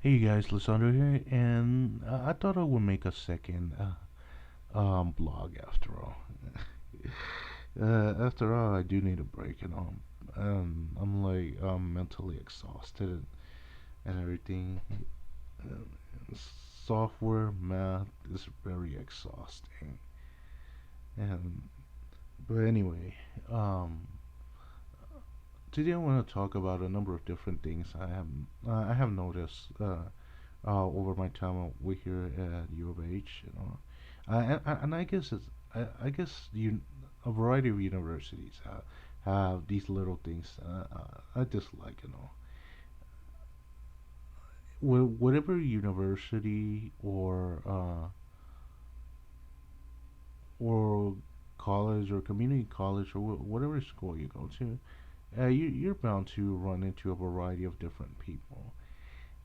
Hey guys, Lissandro here, and I thought I would make a second blog after all. After all, I do need a break, I'm like mentally exhausted and everything. Software math is very exhausting, and but anyway, um, today I want to talk about a number of different things I have noticed over my time over here at U of H. And I guess I guess a variety of universities have these little things I dislike. Whatever university or college or community college or whatever school you go to, you're bound to run into a variety of different people.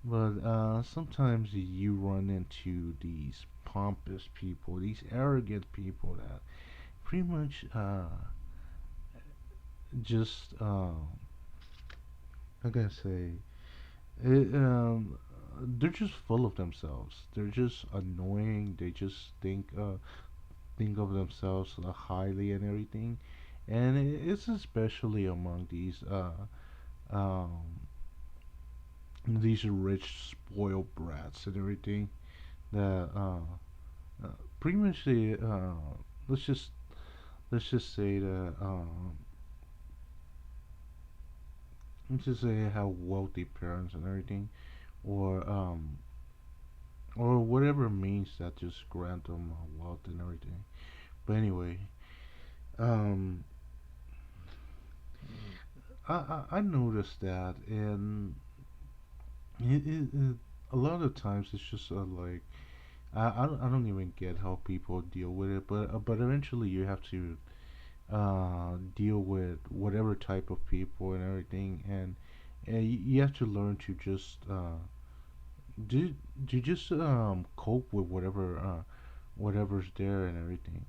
But sometimes you run into these pompous people, these arrogant people that pretty much just how can I say it, they're just full of themselves. They're just annoying. They just think of themselves highly and everything, and it's especially among um, these rich spoiled brats and everything that pretty much they let's just let's just say that let's just say have wealthy parents and everything, or or whatever means that just grant them wealth and everything. But anyway, um, I noticed that, and a lot of times it's just like I don't even get how people deal with it, but eventually you have to deal with whatever type of people and everything, and you have to learn to just do do just cope with whatever's there and everything.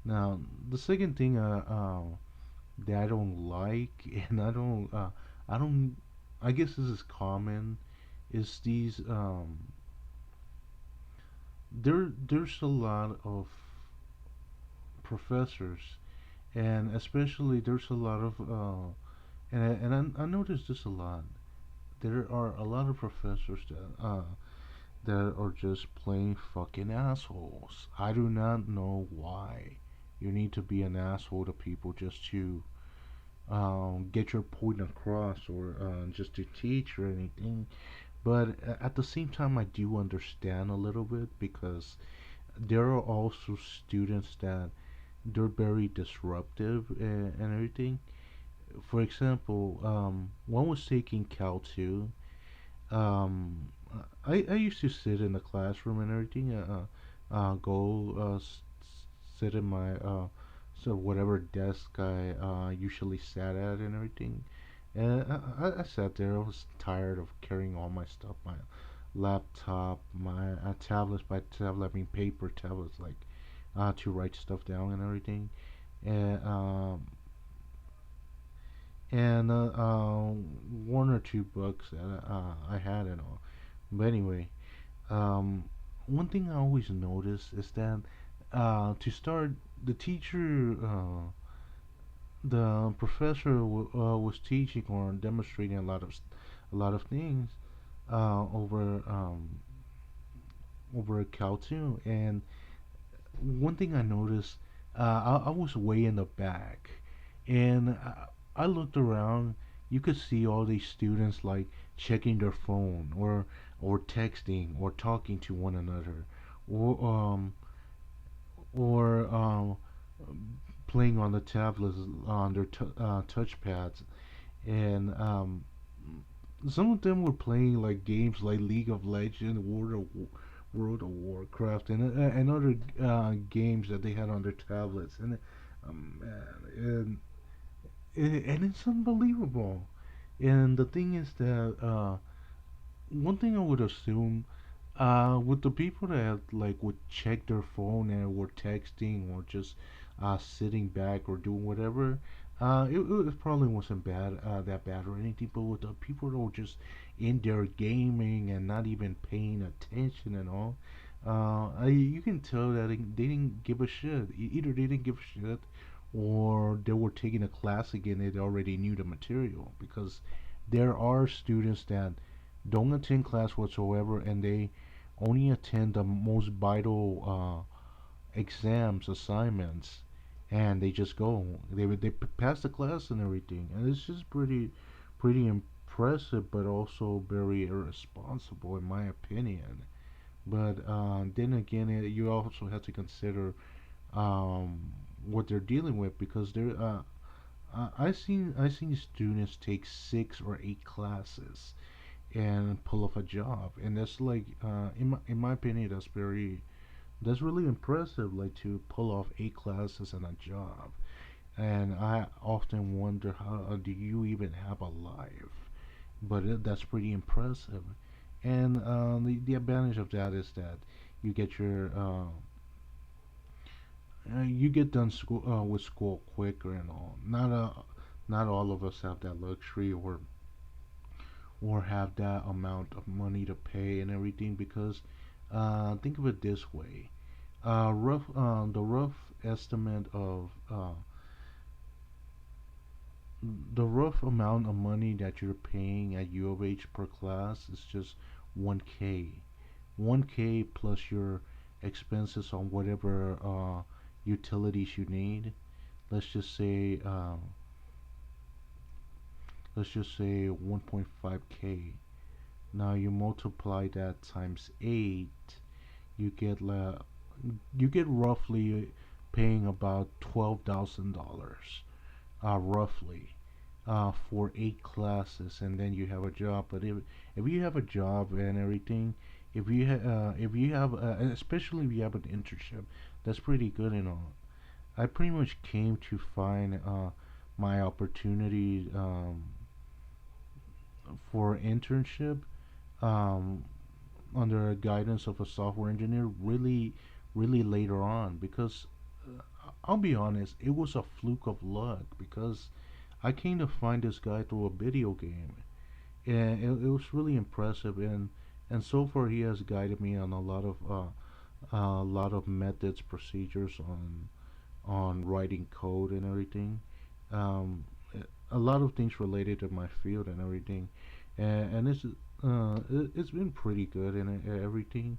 Now, the second thing that I don't like, and I don't, I guess this is common, is these there's a lot of professors, and especially there's a lot of and I notice this a lot. There are a lot of professors that are just plain fucking assholes. I do not know why you need to be an asshole to people just to get your point across or just to teach or anything. But at the same time, I do understand a little bit because there are also students that they're very disruptive and everything. For example, one was taking Cal 2. I used to sit in the classroom and everything, go sit in my so whatever desk I usually sat at and everything. And I sat there. I was tired of carrying all my stuff, my laptop, my tablets. By tablet, I mean paper tablets, like to write stuff down and everything. And one or two books that I had and all. But anyway, um, one thing I always notice is that to start, the teacher, the professor was teaching or demonstrating a lot of things over over a cartoon, and one thing I noticed, I was way in the back, and I looked around. You could see all these students like checking their phone or texting or talking to one another, or or playing on the tablets on their touchpads, and some of them were playing like games like League of Legends, World of Warcraft, and other games that they had on their tablets, and and it's unbelievable. And the thing is that one thing I would assume with the people that like would check their phone and were texting or just sitting back or doing whatever, It probably wasn't that bad or anything, but with the people that were just in there gaming and not even paying attention and all, you can tell that they didn't give a shit. Either they didn't give a shit, or they were taking a class again. They already knew the material, because there are students that don't attend class whatsoever, and they only attend the most vital exams, assignments, and they just go. They pass the class and everything, and it's just pretty impressive, but also very irresponsible in my opinion. But then again, you also have to consider what they're dealing with, because I seen students take 6 or 8 classes and pull off a job, and that's like in my opinion, that's really impressive, like to pull off 8 classes and a job. And I often wonder, how do you even have a life? But that's pretty impressive. And the advantage of that is that you get your you get done school with school quicker and all. Not all of us have that luxury, or have that amount of money to pay and everything, because think of it this way. The rough estimate of the rough amount of money that you're paying at U of H per class is just 1K. 1K plus your expenses on whatever utilities you need. Let's just say uh, let's just say 1.5K. Now you multiply that times 8, you get roughly paying about $12,000, roughly, for 8 classes, and then you have a job. But if you have a job and everything, if you have especially if you have an internship, that's pretty good and all. I pretty much came to find my opportunity for internship um, under guidance of a software engineer really later on, because I'll be honest, it was a fluke of luck, because I came to find this guy through a video game, and it was really impressive. And so far he has guided me on a lot of methods, procedures on writing code and everything. Um, a lot of things related to my field and everything, and it's been pretty good and everything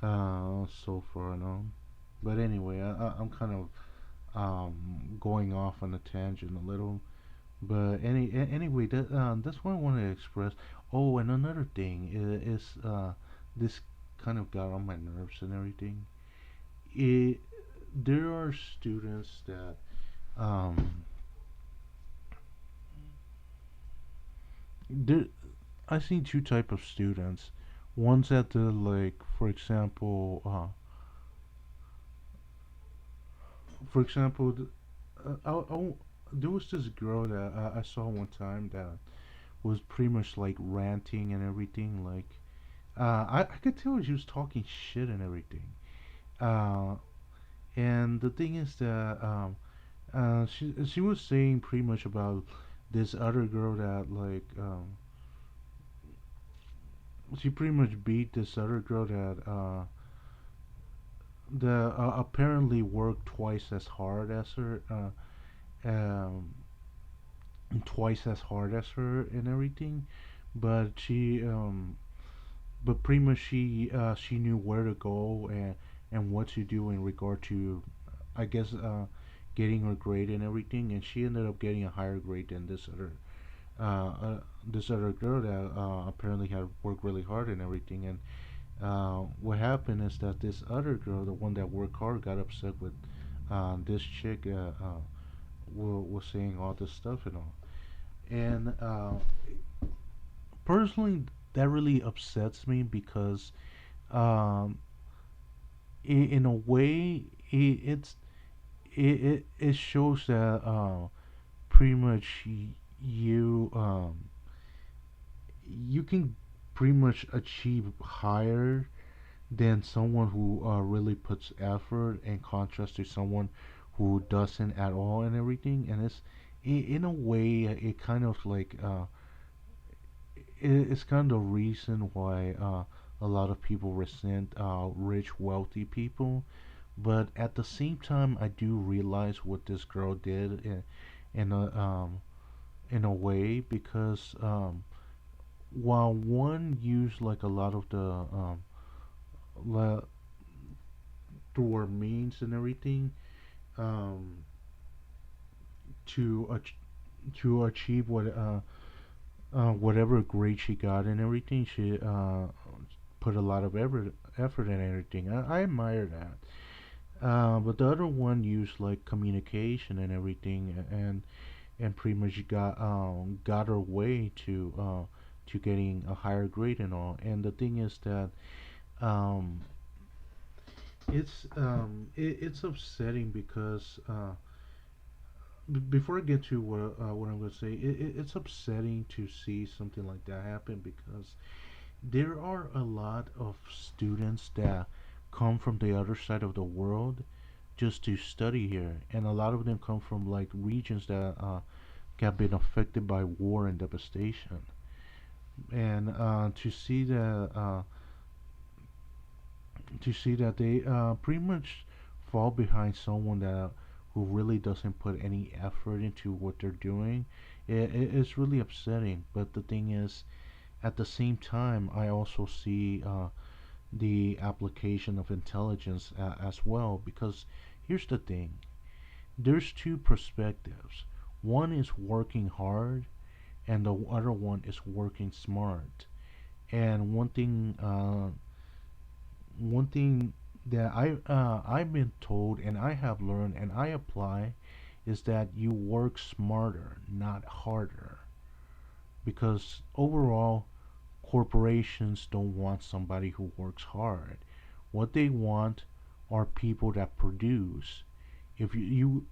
so far and on. But anyway, I'm kind of going off on a tangent a little. But anyway, that's what I wanted to express. Oh, and another thing is this kind of got on my nerves and everything. It There are students that um there I see two type of students. Ones that like, for example, there was this girl that I saw one time that was pretty much like ranting and everything. Like, I could tell she was talking shit and everything. Uh, and the thing is that she was saying pretty much about this other girl that like she pretty much beat this other girl that apparently worked twice as hard as her. Um, Twice as hard as her and everything, but pretty much she knew where to go and what to do in regard to, I guess, getting her grade and everything, and she ended up getting a higher grade than this other girl that apparently had worked really hard and everything. And what happened is that this other girl, the one that worked hard, got upset with this chick, was saying all this stuff and all. And personally, that really upsets me, because um, in a way, it shows that pretty much you can pretty much achieve higher than someone who really puts effort, in contrast to someone who doesn't at all and everything. And in a way, it kind of like it's kind of the reason why a lot of people resent rich, wealthy people. But at the same time, I do realize what this girl did in a in a way because while one used like a lot of the la- through our means and everything um, to to achieve whatever grade she got and everything, she put a lot of effort and everything. I admire that. But the other one used like communication and everything, and pretty much got her way to getting a higher grade and all. And the thing is that um, it's upsetting because before I get to what I'm going to say, it's upsetting to see something like that happen because there are a lot of students that come from the other side of the world just to study here, and a lot of them come from like regions that have been affected by war and devastation. And to see that they pretty much fall behind someone that who really doesn't put any effort into what they're doing, it's really upsetting. But the thing is, at the same time, I also see the application of intelligence as well. Because here's the thing: there's two perspectives. One is working hard, and the other one is working smart. And one thing that I've been told and I have learned and I apply is that you work smarter, not harder. Because overall, corporations don't want somebody who works hard. What they want are people that produce. If you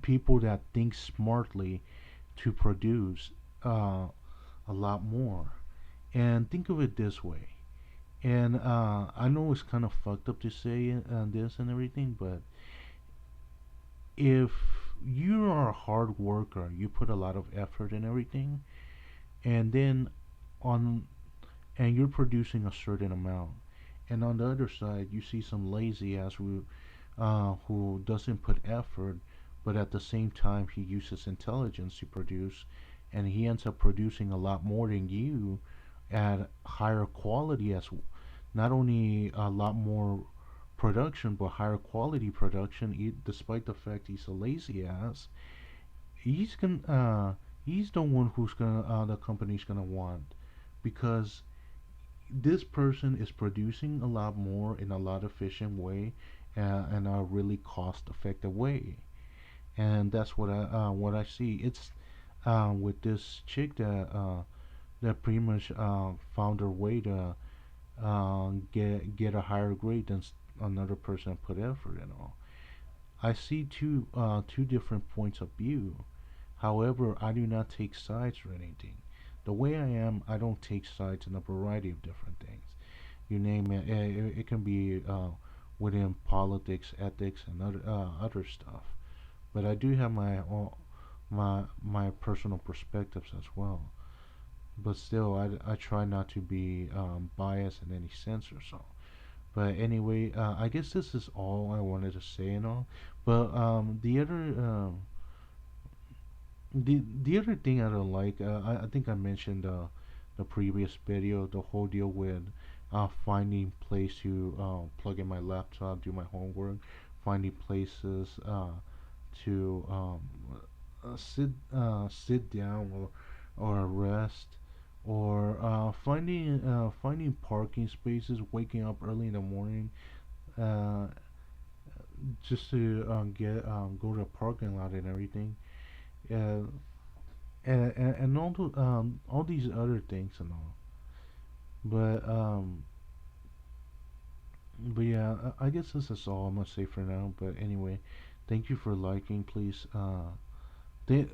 people that think smartly to produce a lot more. And think of it this way. And I know it's kind of fucked up to say this and everything, but if you are a hard worker, you put a lot of effort in everything, and then on and you're producing a certain amount, and on the other side you see some lazy ass who doesn't put effort, but at the same time he uses intelligence to produce, and he ends up producing a lot more than you at higher quality as not only a lot more production but higher quality production despite the fact he's a lazy ass. He's the one who's gonna the company's gonna want because this person is producing a lot more in a lot efficient way and a really cost effective way. And that's what I see. It's with this chick that pretty much found her way to get a higher grade than another person put effort and all. I see two different points of view. However, I do not take sides or anything. The way I am, I don't take sides in a variety of different things. You name it. It can be within politics, ethics, and other stuff. But I do have my personal perspectives as well. But still, I try not to be biased in any sense or so. But anyway, I guess this is all I wanted to say and all. But the other thing I don't like, I think I mentioned the previous video, the whole deal with finding place to plug in my laptop, do my homework, finding places to sit down or rest, or finding parking spaces, waking up early in the morning, uh, just to get go to a parking lot and everything. Uh, and all these other things and all. But yeah, I guess this is all I'm gonna say for now. But anyway, thank you for liking. Please, they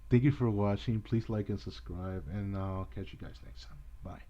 thank you for watching. Please like and subscribe, and I'll catch you guys next time. Bye.